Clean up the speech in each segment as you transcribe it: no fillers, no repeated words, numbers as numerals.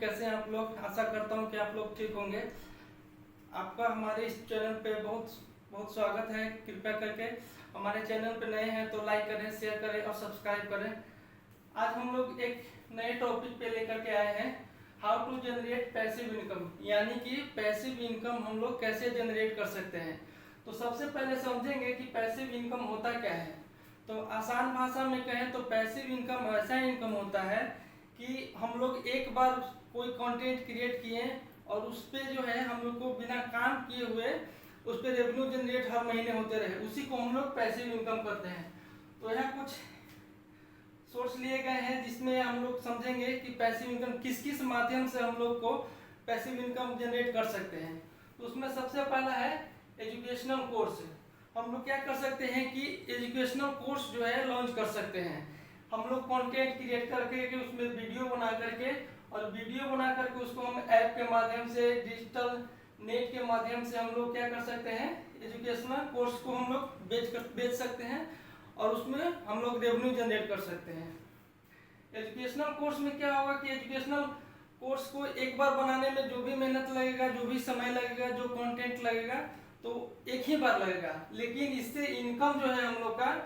कैसे हैं आप लोग। आशा करता हूं कि आप लोग ठीक होंगे। आपका हमारे इस चैनल पे बहुत बहुत स्वागत है। कृपया करके हमारे चैनल पे नए हैं तो लाइक करें, शेयर करें और सब्सक्राइब करें। आज हम लोग एक नए टॉपिक पे लेकर के आए हैं, how to generate passive income, यानी कि पैसिव इनकम हम लोग कैसे जनरेट कर सकते हैं। तो सबसे पहले समझेंगे कि पैसिव इनकम होता क्या है। तो आसान भाषा में कहें तो पैसिव इनकम ऐसा इनकम होता है कि हम लोग एक बार कोई कंटेंट क्रिएट किए और उस पर जो है हम लोग को बिना काम किए हुए उस पर रेवेन्यू जनरेट हर महीने होते रहे, उसी को हम लोग पैसिव इनकम करते हैं। तो यहाँ कुछ सोर्स लिए गए हैं जिसमें हम लोग समझेंगे कि पैसिव इनकम किस किस माध्यम से हम लोग को पैसिव इनकम जनरेट कर सकते हैं। तो उसमें सबसे पहला है एजुकेशनल कोर्स। हम लोग क्या कर सकते हैं कि एजुकेशनल कोर्स जो है लॉन्च कर सकते हैं। हम लोग कंटेंट क्रिएट करके कि उसमें वीडियो बना करके और वीडियो बना करके उसको हम ऐप के माध्यम से, डिजिटल नेट के माध्यम से हम लोग क्या कर सकते हैं, एजुकेशनल कोर्स को हम लोग बेच सकते हैं और उसमें हम लोग रेवेन्यू जनरेट कर सकते हैं। एजुकेशनल कोर्स में क्या होगा कि एजुकेशनल कोर्स को एक बार बनाने में जो भी मेहनत लगेगा, जो भी समय लगेगा, जो कंटेंट लगेगा, तो एक ही बार लगेगा, लेकिन इससे इनकम जो है हम लोग का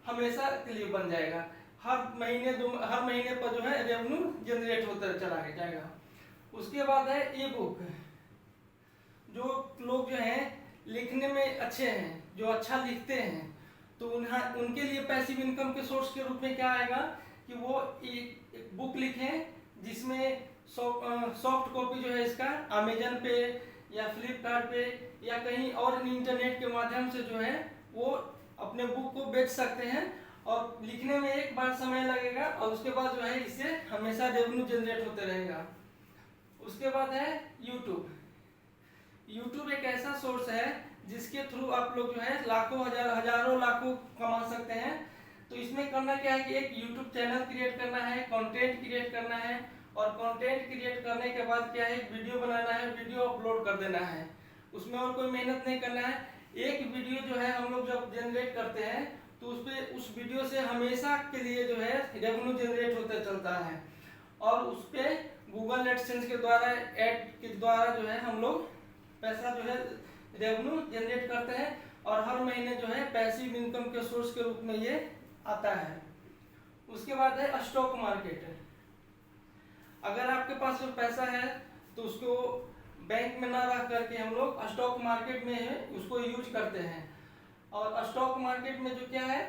हमेशा के लिए बन जाएगा। हर महीने पर जो है रेवेन्यू जनरेट होता चला जाएगा। उसके बाद है ई बुक। जो लोग जो हैं लिखने में अच्छे हैं, जो अच्छा लिखते हैं, तो उनके लिए पैसिव इनकम के सोर्स के रूप में क्या आएगा कि वो एक बुक लिखें जिसमें सॉफ्ट कॉपी जो है इसका अमेजन पे या फ्लिपकार्ट पे या कहीं और इंटरनेट के माध्यम से जो है वो अपने बुक को बेच सकते हैं और लिखने में एक बार समय लगेगा और उसके बाद जो है इससे हमेशा रेवेन्यू जनरेट होते रहेगा। उसके बाद है यूट्यूब। यूट्यूब एक ऐसा सोर्स है जिसके थ्रू आप लोग जो है लाखों हजारों लाखों कमा सकते हैं। तो इसमें करना क्या है कि एक यूट्यूब चैनल क्रिएट करना है, कंटेंट क्रिएट करना है और कंटेंट क्रिएट करने के बाद क्या है, वीडियो बनाना है, वीडियो अपलोड कर देना है। उसमें और कोई मेहनत नहीं करना है। एक वीडियो जो है हम लोग जब जनरेट करते हैं तो उस वीडियो से हमेशा के लिए जो है रेवेन्यू जनरेट होते चलता है और उस पर गूगल एडसेंस के द्वारा, एड के द्वारा जो है हम लोग पैसा जो है रेवेन्यू जनरेट करते हैं और हर महीने जो है पैसिव इनकम के सोर्स के रूप में ये आता है। उसके बाद है स्टॉक मार्केट। अगर आपके पास जो पैसा है तो उसको बैंक में ना रख करके हम लोग स्टॉक मार्केट में उसको यूज करते हैं। और स्टॉक मार्केट में जो क्या है,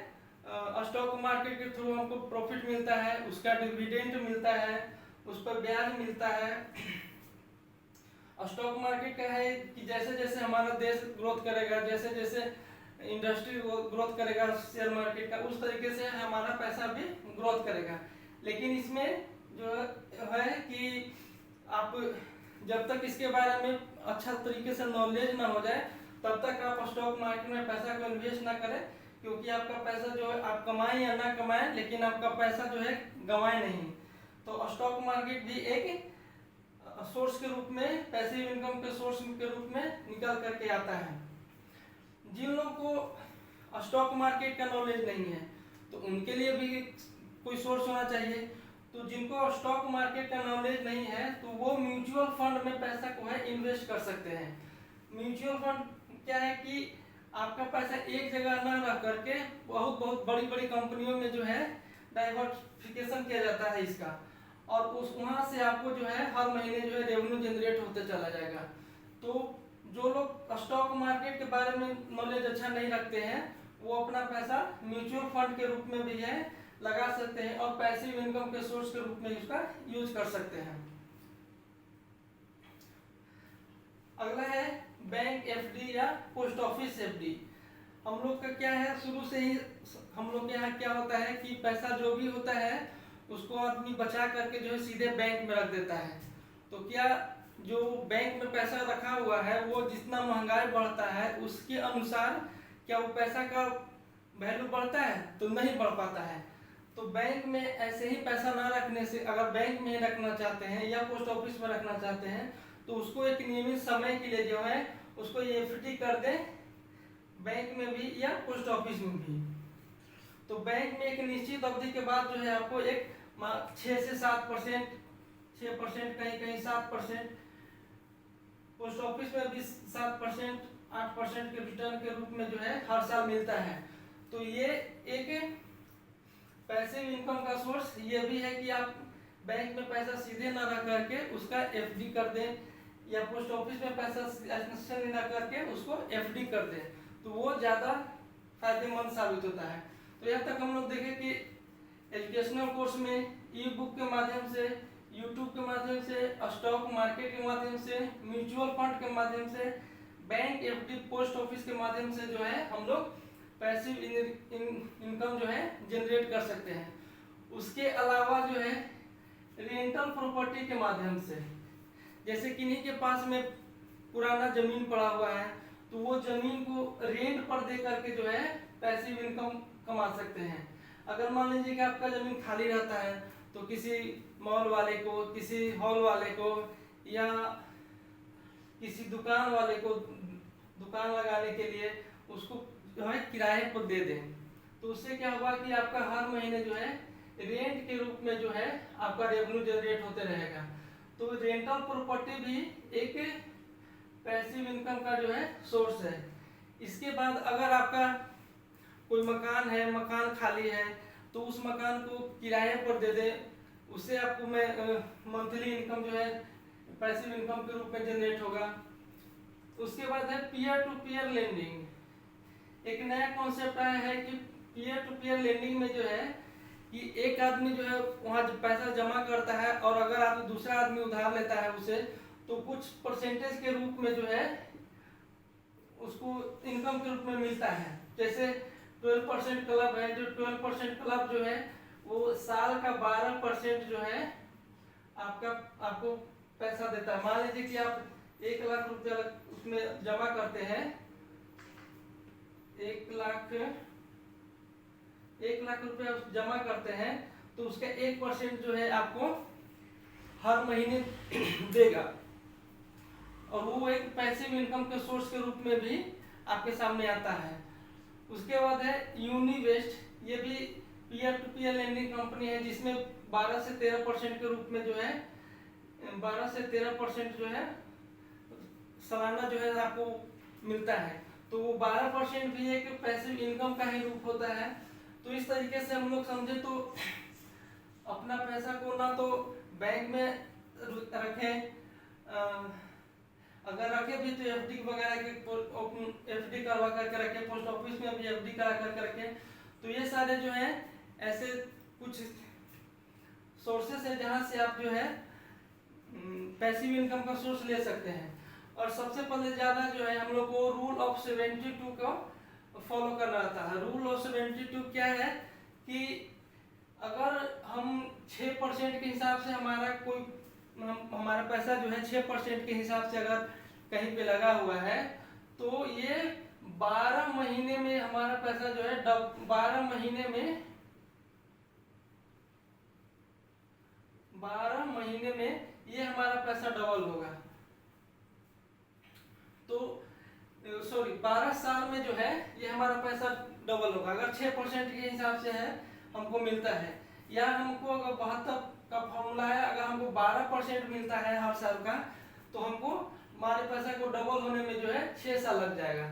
स्टॉक मार्केट के थ्रू हमको प्रॉफिट मिलता है, उसका डिविडेंड मिलता है, उस पर ब्याज मिलता है। स्टॉक मार्केट का है कि जैसे जैसे हमारा देश ग्रोथ करेगा, जैसे जैसे इंडस्ट्री ग्रोथ करेगा शेयर मार्केट का, उस तरीके से हमारा पैसा भी ग्रोथ करेगा। लेकिन इसमें जो है कि आप जब तक इसके बारे में अच्छा तरीके से नॉलेज ना हो जाए तब तक आप स्टॉक मार्केट में पैसा को इन्वेस्ट ना करें, क्योंकि आपका पैसा जो है आप कमाएं या ना कमाएं लेकिन आपका पैसा जो है गंवाए नहीं। तो स्टॉक मार्केट भी एक सोर्स के रूप में, पैसिव इनकम के सोर्स के रूप में निकल करके आता है। जिन लोगों को स्टॉक मार्केट का नॉलेज नहीं है तो उनके लिए भी कोई सोर्स होना चाहिए। तो जिनको स्टॉक मार्केट का नॉलेज नहीं है तो वो म्यूचुअल फंड में पैसा को है इन्वेस्ट कर सकते हैं। म्यूचुअल फंड क्या है कि आपका पैसा एक जगह ना रह करके बहुत बड़ी बड़ी कंपनियों में जो है डाइवर्सिफिकेशन किया जाता है इसका, और उस वहां से आपको जो है हर महीने जो है रेवेन्यू जनरेट होते चला जाएगा। तो जो लोग स्टॉक मार्केट के बारे में नॉलेज अच्छा नहीं रखते हैं वो अपना पैसा म्यूचुअल फंड के रूप में भी है लगा सकते हैं और पैसिव इनकम के सोर्स के रूप में इसका यूज कर सकते हैं। अगला है बैंक एफडी या पोस्ट ऑफिस एफडी। हम लोग का क्या है, शुरू से ही हम लोग के यहाँ क्या होता है कि पैसा जो भी होता है उसको आदमी बचा करके जो है सीधे बैंक में रख देता है। तो क्या जो बैंक में पैसा रखा हुआ है वो जितना महंगाई बढ़ता है उसके अनुसार क्या वो पैसा का वैल्यू बढ़ता है? तो नहीं बढ़ पाता है। तो बैंक में ऐसे ही पैसा ना रखने से, अगर बैंक में रखना चाहते हैं या पोस्ट ऑफिस में रखना चाहते हैं तो उसको एक नियमित समय के लिए जो है उसको एफडी कर दें, बैंक में भी या पोस्ट ऑफिस में भी। तो बैंक में एक निश्चित अवधि के बाद जो है आपको एक 6 से 7% 6%, कहीं कहीं 7%, पोस्ट ऑफिस में भी 7%, 8% के रिटर्न के रूप में जो है हर साल मिलता है। तो ये एक पैसिव इनकम का सोर्स ये भी है कि आप बैंक में पैसा सीधे ना रख करके उसका एफडी कर दें, या पोस्ट ऑफिस में पैसा ना करके उसको एफडी कर दें, तो वो ज़्यादा फायदेमंद साबित होता है। तो यहाँ तक हम लोग देखें कि एजुकेशनल कोर्स में ई बुक के माध्यम से, यूट्यूब के माध्यम से, स्टॉक मार्केट के माध्यम से, म्यूचुअल फंड के माध्यम से, बैंक, एफडी, पोस्ट ऑफिस के माध्यम से जो है हम लोग पैसिव इनकम जो है जनरेट कर सकते हैं। उसके अलावा जो है रेंटल प्रॉपर्टी के माध्यम से, जैसे किन्हीं के पास में पुराना जमीन पड़ा हुआ है तो वो जमीन को रेंट पर दे करके जो है पैसिव इनकम कमा सकते हैं। अगर मान लीजिए कि आपका जमीन खाली रहता है तो किसी मॉल वाले को, किसी हॉल वाले को, या किसी दुकान वाले को दुकान लगाने के लिए उसको जो है किराए पर दे दें, तो उससे क्या होगा कि आपका हर महीने जो है रेंट के रूप में जो है आपका रेवेन्यू जनरेट होते रहेगा। तो रेंटल प्रॉपर्टी भी एक पैसिव इनकम का जो है सोर्स है। इसके बाद अगर आपका कोई मकान है, मकान खाली है, तो उस मकान को किराए पर दे दे, उससे आपको मंथली इनकम जो है पैसिव इनकम के रूप में जनरेट होगा। उसके बाद है पीयर टू पीयर लेंडिंग। एक नया कॉन्सेप्ट आया है कि पीयर टू पीयर लेंडिंग में जो है कि एक आदमी जो है वहाँ पैसा जमा करता है और अगर दूसरा आदमी उधार लेता है उसे, तो कुछ परसेंटेज के रूप में जो है उसको इनकम के रूप में मिलता है। जैसे 12% क्लब है, जो 12% क्लब जो है वो साल का 12% जो है आपको पैसा देता है। मान लीजिए कि आप 1 लाख रुपया उसमें जमा करते हैं, 1 लाख रुपया जमा करते हैं, तो उसका 1% जो है आपको हर महीने देगा, और वो एक पैसिव इनकम के सोर्स के रूप में भी आपके सामने आता है। उसके बाद है यूनिवेस्ट, ये भी peer to peer lending company है, जिसमें 12 से 13% के रूप में जो है 12 से 13% जो है सालाना जो है आपको मिलता है। तो वो 12% भी एक पैसिव इनकम का ही रूप होता है। तो इस तरीके से हम लोग समझे तो अपना पैसा को ना तो बैंक में रखें, अगर रखे भी तो एफडी वगैरह के एफडी करवा करके रखें, पोस्ट ऑफिस में भी एफडी करा करके रखें। तो ये सारे जो है ऐसे कुछ सोर्सेस है जहाँ से आप जो है पैसिव इनकम का सोर्स ले सकते हैं। और सबसे पहले ज़्यादा जो है हम लोग को रूल ऑफ 72 को फॉलो करना रहता है। रूल ऑफ 72 क्या है कि अगर हम 6% के हिसाब से हमारा पैसा जो है 6% के हिसाब से अगर कहीं पे लगा हुआ है, तो ये 12 महीने में हमारा पैसा जो है 12 महीने में ये हमारा पैसा डबल होगा। तो 12 साल में जो है ये हमारा पैसा डबल होगा। अगर 6% के हिसाब से है हमको मिलता है, या हमको अगर 72 का फॉर्मूला है, अगर हमको 12% मिलता है हर साल का, तो हमको हमारे पैसा को डबल होने में जो है 6 साल लग जाएगा।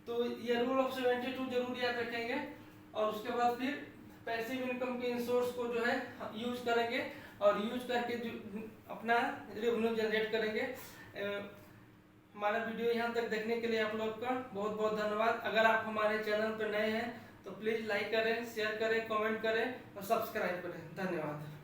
तो ये रूल ऑफ 72 जरूर याद रखेंगे। और उसके बाद फिर पैसिव इनकम के इन सोर्स को जो है यूज करेंगे, और यूज करके अपना रेवेन्यू जनरेट करेंगे। हमारा वीडियो यहाँ तक देखने के लिए आप लोग का बहुत बहुत धन्यवाद। अगर आप हमारे चैनल पर नए हैं तो प्लीज़ लाइक करें, शेयर करें, कमेंट करें और सब्सक्राइब करें। धन्यवाद।